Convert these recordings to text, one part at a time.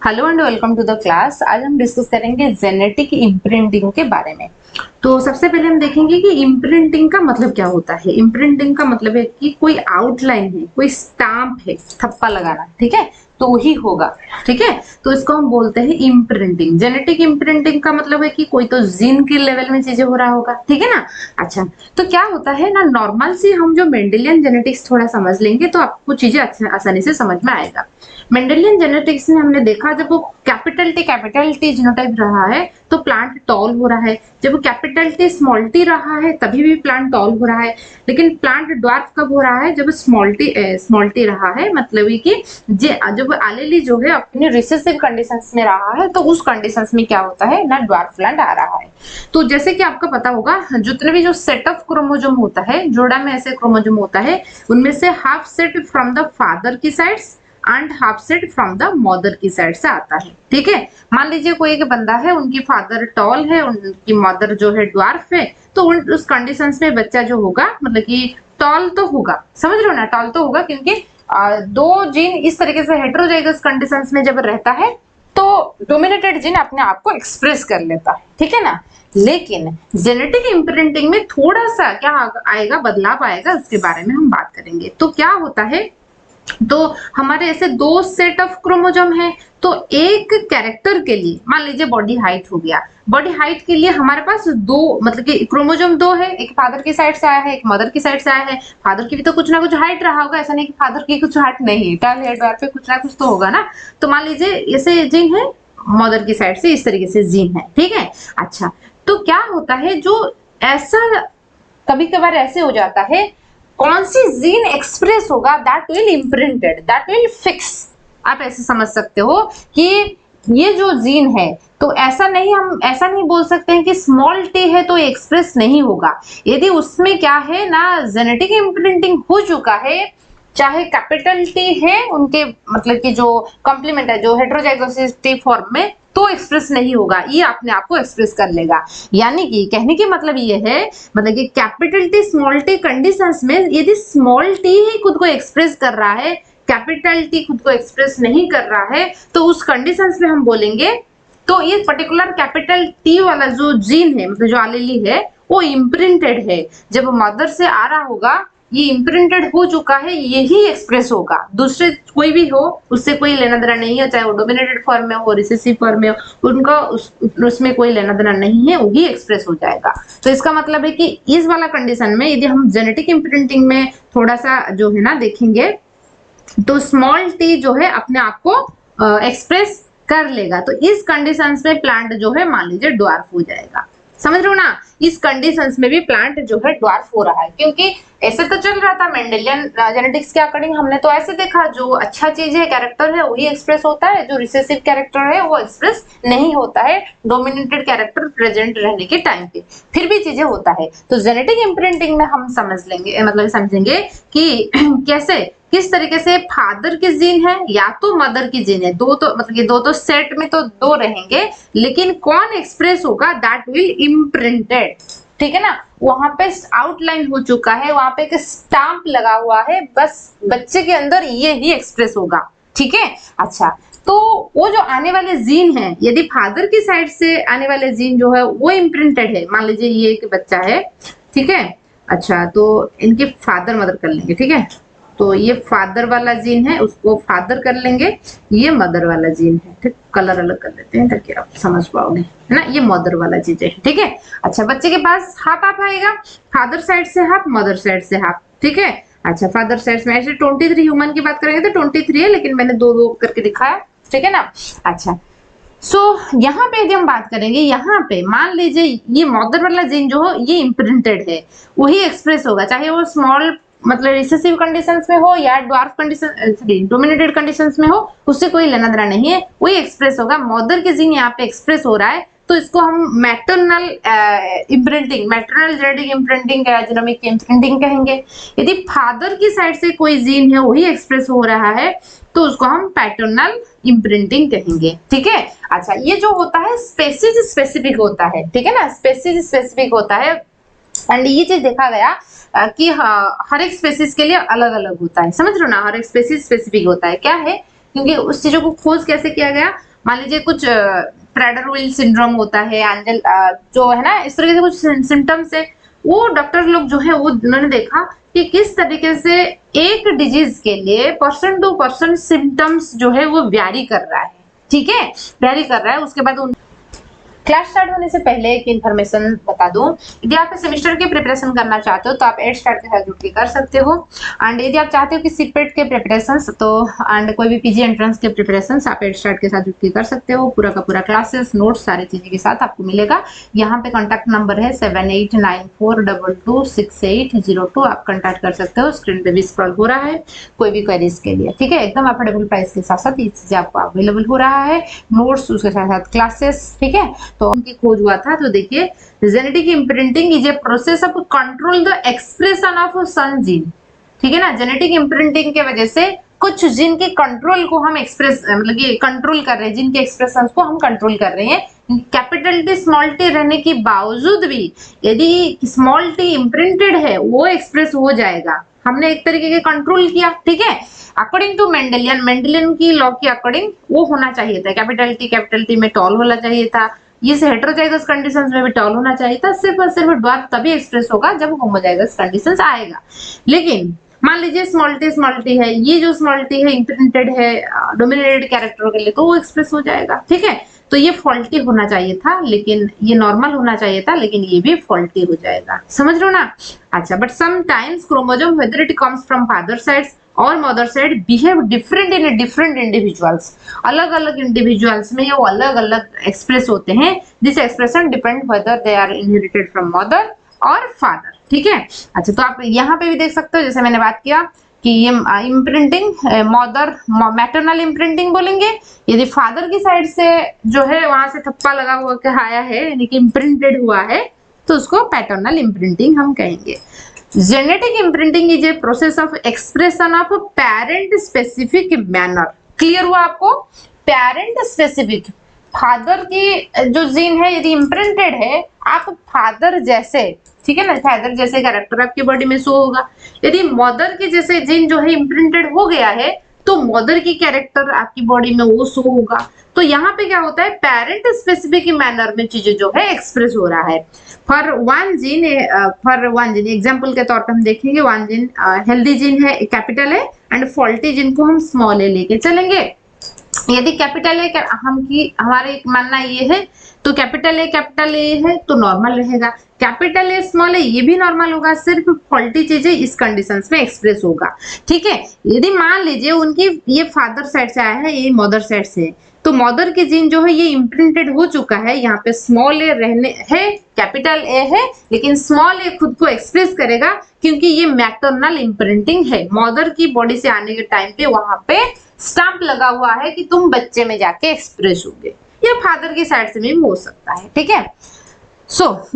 Hello and welcome to the class. आज हम discuss करेंगे जेनेटिक इम्प्रिंटिंग के बारे में। तो सबसे पहले हम देखेंगे कि इम्प्रिंटिंग का मतलब क्या होता है। इम्प्रिंटिंग का मतलब है कि कोई आउटलाइन है, कोई स्टाम्प है, थप्पा लगाना, ठीक है, तो ही होगा, ठीक है। तो इसको हम बोलते हैं इम्प्रिंटिंग। जेनेटिक इम्प्रिंटिंग का मतलब है कि कोई तो जीन के लेवल में चीजें हो रहा होगा, ठीक है ना। अच्छा, तो क्या होता है ना, नॉर्मल से हम जो मेंडेलियन जेनेटिक्स थोड़ा समझ लेंगे तो आपको चीजें आसानी से समझ में आएगा। मेंडेलियन जेनेटिक्स में हमने देखा जब वो कैपिटल टी जीनोटाइप रहा है तो प्लांट टॉल हो रहा है, जब वो कैपिटल टी स्मॉल टी रहा है तभी भी प्लांट टॉल हो रहा है। लेकिन प्लांट ड्वार्फ कब हो रहा है, जब स्मॉल टी रहा है, मतलब कि जब एलीली जो है अपने रिसेसिव कंडीशंस में रहा है तो उस कंडीशंस में क्या होता है ना, ड्वार्फ प्लांट आ रहा है। तो जैसे कि आपको पता होगा जितने भी जो सेट ऑफ क्रोमोसोम होता है, जोड़ा में ऐसे क्रोमोसोम होता है, उनमें से half set from the father की sides and half set from the mother की साइड से आता है, ठीक है। मान लीजिए कोई एक बंदा है, उनकी फादर टॉल है, उनकी मदर जो है ड्वार्फ है, तो उस कंडीशंस में बच्चा जो होगा मतलब कि टॉल तो होगा, समझ रहे हो ना, टॉल तो होगा क्योंकि दो जीन इस तरीके से हेटेरोजाइगस कंडीशंस में जब रहता है तो डोमिनेटेड जीन अपने आप को एक्सप्रेस कर लेता है, ठीक है ना। लेकिन जेनेटिक इम्प्रिंटिंग में थोड़ा सा क्या आएगा, बदलाव आएगा, उसके बारे में हम बात करेंगे। तो क्या होता है, तो हमारे ऐसे दो सेट ऑफ क्रोमोसोम है, तो एक कैरेक्टर के लिए मान लीजिए बॉडी हाइट हो गया, बॉडी हाइट के लिए हमारे पास दो मतलब कि क्रोमोसोम दो है, एक फादर की साइड से आया है, एक मदर की साइड से आया है। फादर की भी तो कुछ ना कुछ हाइट रहा होगा, ऐसा नहीं कि फादर की कुछ हाइट नहीं, टॉल है, ड्वार्फ पे कुछ ना कुछ तो होगा ना। तो मान लीजिए ऐसे जीन है, मदर की साइड से इस तरीके से जीन है, ठीक है। अच्छा, तो क्या होता है, जो ऐसा कभी कभार ऐसे हो जाता है, कौन सी जीन एक्सप्रेस होगा, that will imprinted, that will fix. आप ऐसे समझ सकते हो कि ये जो जीन है, तो ऐसा नहीं, हम ऐसा नहीं बोल सकते हैं कि स्मॉल टी है तो एक्सप्रेस नहीं होगा। यदि उसमें क्या है ना, जेनेटिक इम्प्रिंटिंग हो चुका है, चाहे कैपिटल टी है उनके मतलब कि जो कॉम्प्लीमेंट है, जो हेटेरोजाइगोसिस टी फॉर्म में, तो एक्सप्रेस नहीं होगा, ये अपने आप को एक्सप्रेस कर लेगा। यानी कि कहने की मतलब ये है, मतलब कि capital T small T conditions में यदि स्मॉल टी ही खुद को एक्सप्रेस कर रहा है, कैपिटल टी खुद को एक्सप्रेस नहीं कर रहा है, तो उस कंडीशंस में हम बोलेंगे तो ये पर्टिकुलर कैपिटल टी वाला जो जीन है, मतलब जो एलीली है, वो इम्प्रिंटेड है। जब मदर से आ रहा होगा, ये इम्प्रिंटेड हो चुका है, यही एक्सप्रेस होगा। दूसरे कोई भी हो उससे कोई लेना देना नहीं है, चाहे वो डोमिनेटेड फॉर्म में हो, रिसेसिव फॉर्म में हो, उनका उसमें कोई लेना देना नहीं है, वही एक्सप्रेस हो जाएगा। तो इसका मतलब है कि इस वाला कंडीशन में यदि हम जेनेटिक इम्प्रिंटिंग में थोड़ा सा जो है ना देखेंगे, तो स्मॉल टी जो है अपने आप को एक्सप्रेस कर लेगा। तो इस कंडीशंस में प्लांट जो है मान लीजिए ड्वार्फ हो जाएगा, समझ रहे हो ना। इस कंडीशंस में भी प्लांट जो है ड्वार्फ हो रहा है, क्योंकि ऐसे तो चल रहा था मेंडेलियन जेनेटिक्स के अकॉर्डिंग, हमने तो ऐसे देखा जो अच्छा चीज है, कैरेक्टर है, वही एक्सप्रेस होता है, जो रिसेसिव कैरेक्टर है वो एक्सप्रेस नहीं होता है, डोमिनेटेड कैरेक्टर प्रेजेंट रहने के टाइम पे फिर भी चीजें होता है। तो जेनेटिक इम्प्रिंटिंग में हम समझ लेंगे, मतलब समझेंगे कि कैसे, किस तरीके से फादर की जीन है या तो मदर की जीन है, दो तो मतलब कि दो तो सेट में तो दो रहेंगे, लेकिन कौन एक्सप्रेस होगा, दैट विल इम्प्रिंटेड, ठीक है ना। वहां पे आउटलाइन हो चुका है, वहां पे एक स्टाम्प लगा हुआ है, बस बच्चे के अंदर ये ही एक्सप्रेस होगा, ठीक है। अच्छा, तो वो जो आने वाले जीन है, यदि फादर की साइड से आने वाले जीन जो है वो इम्प्रिंटेड है, मान लीजिए ये एक बच्चा है, ठीक है। अच्छा, तो इनके फादर मदर कर लेंगे, ठीक है। तो ये फादर वाला जीन है, उसको फादर कर लेंगे, ये मदर वाला जीन है, ठीक, कलर अलग कर लेते हैं ताकि आप समझ पाओगे, है ना। ये मदर वाला चीज है, ठीक है। अच्छा, बच्चे के पास हाफ हाफ आएगा, फादर साइड से हाफ, मदर साइड से हाफ, ठीक है। अच्छा, फादर साइड में ऐसे 23 ह्यूमन की बात करेंगे तो 23 है, लेकिन मैंने दो दो करके दिखाया, ठीक है ना। अच्छा, यहाँ पे यदि हम बात करेंगे, यहाँ पे मान लीजिए ये मदर वाला जीन जो हो ये इम्प्रिंटेड है, वही एक्सप्रेस होगा, चाहे वो स्मॉल मतलब रिसेसिव कंडीशंस में हो या ड्वार्फ कंडीशन डोमिनेटेड कंडीशंस में हो, उससे कोई लेना देना नहीं है, वही एक्सप्रेस होगा। मदर के जीन यहाँ पे एक्सप्रेस हो रहा है, तो इसको हम maternal imprinting, maternal genetic imprinting, genomic imprinting कहेंगे। यदि फादर की साइड से कोई जीन है वही एक्सप्रेस हो रहा है, तो उसको हम पैटर्नल इम्प्रिंटिंग कहेंगे, ठीक है। अच्छा, ये जो होता है स्पेसीज स्पेसिफिक होता है, ठीक है ना, स्पेसीज स्पेसिफिक होता है। एंड ये चीज देखा गया कि हर एक स्पेसीज के लिए अलग अलग होता है, समझ रहे हो ना, हर एक स्पेसीज स्पेसिफिक होता है। क्या है, क्योंकि उस चीजों को खोज कैसे किया गया, मान लीजिए कुछ प्रेडर-विल सिंड्रोम होता है, एंजल जो है ना, इस तरह के कुछ सिम्पटम्स है, वो डॉक्टर लोग जो है वो उन्होंने देखा कि किस तरीके से एक डिजीज के लिए पर्सन टू पर्सन सिम्पटम्स जो है वो वैरी कर रहा है, ठीक है, वैरी कर रहा है। उसके बाद क्लास स्टार्ट होने से पहले एक इन्फॉर्मेशन बता दूं, यदि आप सेमेस्टर के प्रिपरेशन करना चाहते हो तो आप एडस्टार्ट के साथ जुड़ के कर सकते हो। एंड यदि आप चाहते हो कि सीपेट के प्रिपरेशंस तो एंड कोई भी पीजी एंट्रेंस के प्रिपरेशंस आप एडस्टार्ट के साथ जुड़ के कर सकते हो। पूरा का पूरा क्लासेस, नोट्स, सारी चीजें के साथ आपको मिलेगा। यहाँ पे कॉन्टैक्ट नंबर है 7894226802, आप कॉन्टैक्ट कर सकते हो। स्क्रीन पे भी स्क्रॉल हो रहा है कोई भी क्वेरीज के लिए, ठीक है। एकदम अफोर्डेबल प्राइस के साथ साथ ये चीजें आपको अवेलेबल हो रहा है, नोट्स उसके साथ साथ क्लासेस, ठीक है। तो उनकी खोज हुआ था, तो देखिए genetic imprinting is a process of control the expression of some gene, ठीक है ना। जेनेटिक इम्प्रिंटिंग के वजह से कुछ जीन के कंट्रोल को हम एक्सप्रेस मतलब ये कंट्रोल कर रहे हैं, जिन के एक्सप्रेशंस को हम कंट्रोल कर रहे हैं। कैपिटल टी स्मॉल टी रहने के बावजूद भी यदि स्मॉल टी इम्प्रिंटेड है वो एक्सप्रेस हो जाएगा, हमने एक तरीके के कंट्रोल किया, ठीक है। अकॉर्डिंग टू मेंडेलियन की लॉ के अकॉर्डिंग वो होना चाहिए था, कैपिटल टी में टॉल होना चाहिए था, ये हेटेरोजाइगस कंडीशंस में भी टॉल होना चाहिए था। सिर्फ और सिर्फ डॉट तभी एक्सप्रेस होगा जब होमोजाइगस कंडीशंस आएगा। लेकिन मान लीजिए स्मॉल टी है, ये जो स्मॉल टी है इम्प्रिंटेड है डोमिनेटेड कैरेक्टर के लिए, तो वो एक्सप्रेस हो जाएगा, ठीक है। तो ये फॉल्टी होना चाहिए था, लेकिन ये नॉर्मल होना चाहिए था, लेकिन ये भी फॉल्टी हो जाएगा, समझ रहे हो ना। अच्छा, but sometimes chromosome whether it comes from father sides और mother side behave different in different individuals, अलग अलग इंडिविजुअल्स में वो अलग अलग एक्सप्रेस होते हैं। This expression depend whether they are inherited from mother और फादर, ठीक है। अच्छा, तो आप यहाँ पे भी देख सकते हो, जैसे मैंने बात किया कि ये इम्प्रिंटिंग मदर मैटरनल इम्प्रिंटिंग बोलेंगे, यदि फादर की साइड से जो है वहां से थप्पा लगा हुआ के आया है यानी कि इम्प्रिंटेड हुआ है, तो उसको पैटर्नल इम्प्रिंटिंग हम कहेंगे। Genetic imprinting is a process of expression of parent specific manner. Clear हुआ आपको? पेरेंट स्पेसिफिक, फादर की जो जीन है यदि इम्प्रिंटेड है, आप फादर जैसे, ठीक है ना, फादर जैसे कैरेक्टर आपकी बॉडी में शो होगा। यदि मदर के जैसे जीन जो है इम्प्रिंटेड हो गया है, तो मदर की कैरेक्टर आपकी बॉडी में वो शो होगा। तो यहाँ पे क्या होता है, पेरेंट स्पेसिफिक मैनर में चीजें जो है एक्सप्रेस हो रहा है। फॉर वन जीन एग्जाम्पल के तौर पे हम देखेंगे, वन जीन हेल्दी जीन है, कैपिटल है, एंड फॉल्टी जीन को हम स्मॉल ए लेके चलेंगे। यदि कैपिटल ए हमारे मानना ये है, तो कैपिटल ए है तो नॉर्मल रहेगा, कैपिटल ए स्मॉल ए ये भी नॉर्मल होगा, सिर्फ फॉल्टी चीजें इस कंडीशंस में एक्सप्रेस होगा, ठीक है। यदि मान लीजिए उनकी ये फादर साइड से आया है, ये मदर साइड से, तो मदर की जीन जो है ये इम्प्रिंटेड हो चुका है, यहाँ पे स्मॉल ए रहने है, कैपिटल ए है, लेकिन स्मॉल ए खुद को एक्सप्रेस करेगा क्योंकि ये मैटरनल इम्प्रिंटिंग है। मदर की बॉडी से आने के टाइम पे वहां पे स्टैंप लगा हुआ है कि तुम बच्चे में जाके एक्सप्रेस होगे, या फादर की साइड से भी हो सकता है, ठीक है।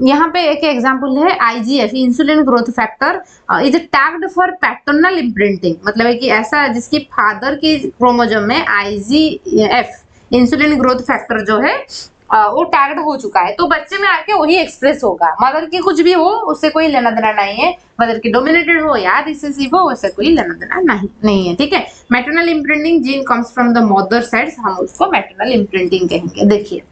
यहाँ पे एक एग्जांपल है IGF, insulin growth factor is tagged for paternal imprinting, मतलब है कि ऐसा जिसकी फादर की क्रोमोसोम में IGF इंसुलिन ग्रोथ फैक्टर जो है वो टैग्ड हो चुका है, तो बच्चे में आके वही एक्सप्रेस होगा। मदर की कुछ भी हो उससे कोई लेना देना नहीं है, मदर की डोमिनेटेड हो या रिसेसिव हो उससे कोई लेना देना नहीं है, ठीक है। Maternal imprinting gene comes from the mother side, हम उसको मैटरनल इम्प्रिंटिंग कहेंगे। देखिए,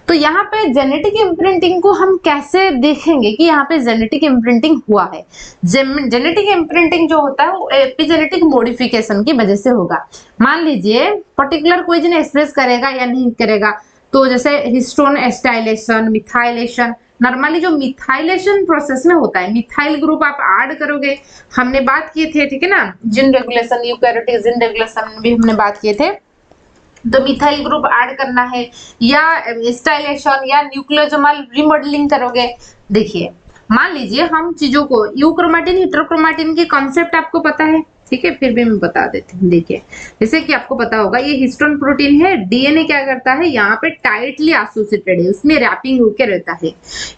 तो यहाँ पे जेनेटिक इम्प्रिंटिंग को हम कैसे देखेंगे कि यहाँ पे जेनेटिक इम्प्रिंटिंग हुआ है। जेनेटिक इम्प्रिंटिंग जो होता है वो एपिजेनेटिक मॉडिफिकेशन की वजह से होगा। मान लीजिए पर्टिकुलर कोई जीन एक्सप्रेस करेगा या नहीं करेगा, तो जैसे हिस्टोन एस्टाइलेशन, मिथाइलेशन, नॉर्मली जो मिथाइलेशन प्रोसेस में होता है, मिथाइल ग्रुप आप ऐड करोगे, हमने बात किए थे, ठीक है ना, gene regulation, eukaryotic gene regulation में भी हमने बात किए थे, तो मिथाइल ग्रुप ऐड करना है या एस्टाइलेशन या न्यूक्लियोसोमल रिमॉडलिंग करोगे। देखिए, मान लीजिए हम चीजों को यूक्रोमेटिन हेटेरोक्रोमेटिन के कॉन्सेप्ट आपको पता है, ठीक है, फिर भी मैं बता देती हूँ। देखिए, जैसे कि आपको पता होगा ये हिस्टोन प्रोटीन है, डीएनए क्या करता है, यहाँ पे टाइटली एसोसिएटेड है, उसमें रैपिंग होके रहता है।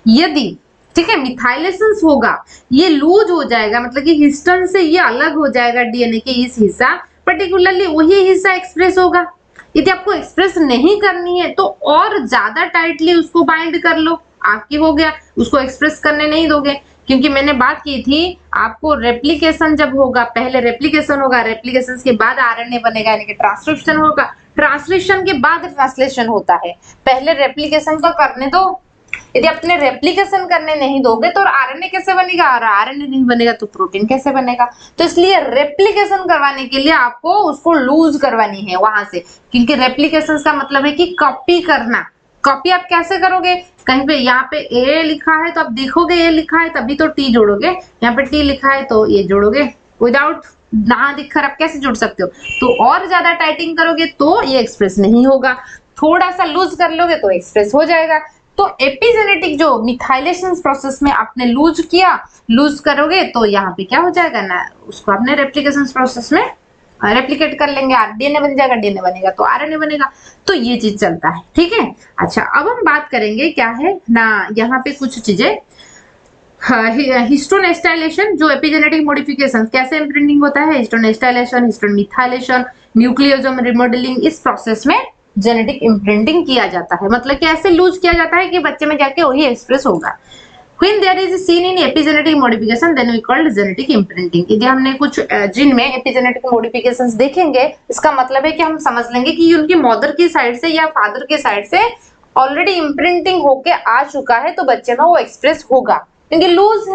यदि, ठीक है, मिथाइलेशन होगा, ये लूज हो जाएगा, मतलब कि हिस्टोन से ये अलग हो जाएगा, डीएनए के इस हिस्सा पर्टिकुलरली वही हिस्सा एक्सप्रेस होगा। यदि आपको एक्सप्रेस नहीं करनी है तो और ज्यादा टाइटली उसको बाइंड कर लो, आपकी हो गया, उसको एक्सप्रेस करने नहीं दोगे, क्योंकि मैंने बात की थी आपको रेप्लिकेशन जब होगा, पहले रेप्लिकेशन होगा, रेप्लिकेशन के बाद आरएनए बनेगा यानी कि ट्रांसक्रिप्शन होगा, ट्रांसलेशन के बाद ट्रांसलेशन होता है, पहले रेप्लिकेशन तो करने दो। यदि अपने रेप्लिकेशन करने नहीं दोगे तो आरएनए कैसे बनेगा, और आरएनए नहीं बनेगा तो प्रोटीन कैसे बनेगा। तो इसलिए रेप्लिकेशन करवाने के लिए आपको उसको लूज करवानी है वहां से, क्योंकि रेप्लिकेशन का मतलब है कि कॉपी करना। कॉपी आप कैसे करोगे, कहीं पे यहाँ पे ए लिखा है तो आप देखोगे ए लिखा है तभी तो टी जोड़ोगे, यहाँ पे टी लिखा है तो ये जोड़ोगे। विदाउट ना दिखकर आप कैसे जोड़ सकते हो। तो और ज्यादा टाइटिंग करोगे तो ये एक्सप्रेस नहीं होगा, थोड़ा सा लूज कर लोगे तो एक्सप्रेस हो जाएगा। तो एपिजेनेटिक जो मिथाइलेशन प्रोसेस में आपने लूज किया, लूज करोगे तो यहाँ पे क्या हो जाएगा ना, उसको आपने रेप्लिकेशन प्रोसेस में रेप्लिकेट कर लेंगे, डीएनए बन जाएगा, डीएनए बनेगा तो आरएनए बनेगा। तो ये चीज चलता है, ठीक है। अच्छा, अब हम बात करेंगे क्या है ना, यहाँ पे कुछ चीजें, हिस्टोन एस्टाइलेशन, जो एपिजेनेटिक मॉडिफिकेशन कैसे इम्प्रिंटिंग होता है, histone acetylation, histone methylation, nucleosome remodelling, इस प्रोसेस में जेनेटिक इम्प्रिंटिंग किया जाता है। मतलब कि ऐसे लूज किया जाता है कि बच्चे में जाके वही एक्सप्रेस होगा। When there is seen in epigenetic modification, then we called genetic imprinting। यदि हमने कुछ जीन में एपिजेनेटिक मॉडिफिकेशंस देखेंगे, इसका मतलब है कि हम समझ लेंगे कि उनकी मदर की साइड से या फादर के साइड से ऑलरेडी इम्प्रिंटिंग होके आ चुका है, तो बच्चे में वो एक्सप्रेस होगा, क्योंकि लूज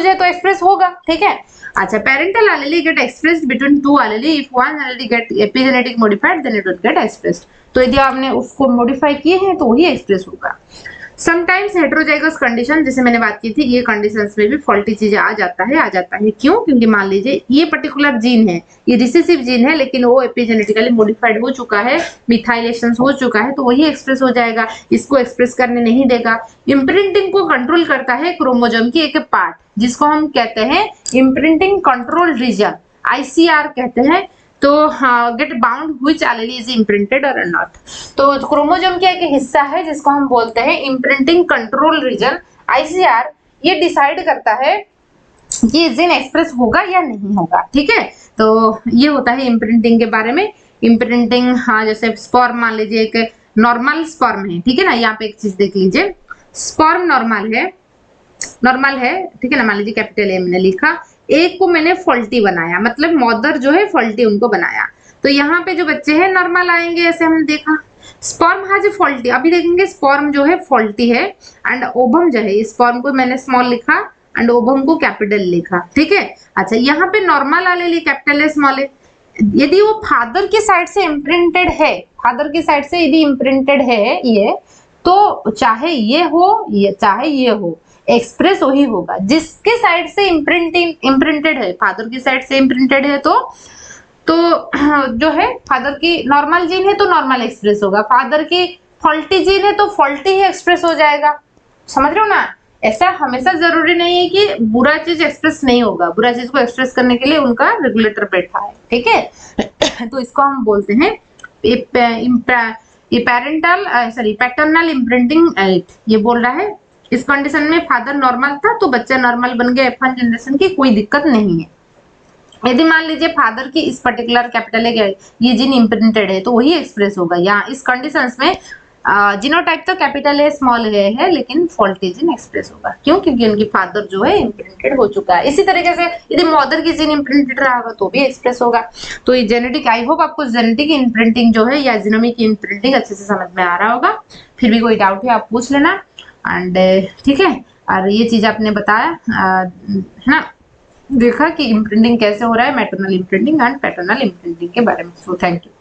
है तो एक्सप्रेस होगा, ठीक है। अच्छा, parental allele get expressed between two allele, if one allele get epigenetic modified then it will get expressed. तो यदि आपने उसको मॉडिफाई किए हैं तो वही एक्सप्रेस होगा। समटाइम्स हेटेरोजाइगस कंडीशन, जैसे मैंने बात की थी, ये कंडीशंस में भी फॉल्टी चीजें आ जाता है। क्यों? क्योंकि मान लीजिए ये पर्टिकुलर जीन है, ये रिसेसिव जीन है, लेकिन वो एपिजेनेटिकली मॉडिफाइड हो चुका है, मिथाइलेशन हो चुका है, तो वही एक्सप्रेस हो जाएगा, इसको एक्सप्रेस करने नहीं देगा। इम्प्रिंटिंग को कंट्रोल करता है क्रोमोसोम की एक पार्ट, जिसको हम कहते हैं इम्प्रिंटिंग कंट्रोल रीजन, आईसीआर कहते हैं। तो get bound which allele is imprinted और नॉट। तो क्रोमोसोम का एक हिस्सा है जिसको हम बोलते हैं इम्प्रिंटिंग कंट्रोल रीजन, आईसीआर। ये डिसाइड करता है कि जीन एक्सप्रेस होगा या नहीं होगा, ठीक है। तो ये होता है इम्प्रिंटिंग के बारे में। इम्प्रिंटिंग, हाँ, जैसे स्पर्म मान लीजिए एक नॉर्मल स्पर्म है, ठीक है ना। यहाँ पे एक चीज देख लीजिए, स्पर्म नॉर्मल है, ठीक है ना। मान लीजिए कैपिटल ए मैंने लिखा, एक को मैंने फॉल्टी बनाया, मतलब मदर जो है फॉल्टी उनको बनाया, तो यहाँ पे जो बच्चे हैं नॉर्मल आएंगे, ऐसे हमने देखा। स्पर्म हैज ए फॉल्टी, अभी देखेंगे स्पर्म जो है फॉल्टी है, एंड ओवम जो है, स्पर्म को मैंने स्मॉल लिखा एंड ओवम को कैपिटल लिखा, ठीक है। अच्छा, यहाँ पे नॉर्मल एलीली कैपिटल है, स्मॉल है। यदि वो फादर की साइड से इम्प्रिंटेड है, फादर की साइड से यदि इम्प्रिंटेड है ये, तो चाहे ये हो चाहे ये हो, एक्सप्रेस वही होगा जिसके साइड से इम्प्रिंटेड है। फादर की साइड से इम्प्रिंटेड है तो जो है फादर की नॉर्मल जीन है तो नॉर्मल एक्सप्रेस होगा, फादर की फॉल्टी जीन है तो फॉल्टी ही एक्सप्रेस हो जाएगा। समझ रहे हो ना। ऐसा हमेशा जरूरी नहीं है कि बुरा चीज एक्सप्रेस नहीं होगा, बुरा चीज को एक्सप्रेस करने के लिए उनका रेगुलेटर बैठा है, ठीक है। तो इसको हम बोलते हैं पैटर्नल इम्प्रिंटिंग। ये बोल रहा है इस कंडीशन में फादर नॉर्मल था तो बच्चा नॉर्मल बन गया, F1 जनरेशन की कोई दिक्कत नहीं है। यदि मान लीजिए फादर की इस पर्टिकुलर कैपिटल है, ये जीन इम्प्रिंटेड है, तो वही एक्सप्रेस होगा। यहाँ इस कंडीशंस में जीनोटाइप तो कैपिटल है, स्मॉल है, लेकिन फॉल्टी जीन एक्सप्रेस होगा। क्यों? क्योंकि उनकी फादर जो है इम्प्रिंटेड हो चुका है। इसी तरीके से यदि मदर की जीन इम्प्रिंटेड रहा होगा तो भी एक्सप्रेस होगा। तो ये जेनेटिक, आई होप आपको जेनेटिक इम्प्रिंटिंग जो है या जीनोमिक इम्प्रिंटिंग अच्छे से समझ में आ रहा होगा। फिर भी कोई डाउट है आप पूछ लेना, एंड ठीक है। और ये चीज आपने बताया है ना, देखा कि इम्प्रिंटिंग कैसे हो रहा है, maternal imprinting and paternal imprinting के बारे में। So thank you.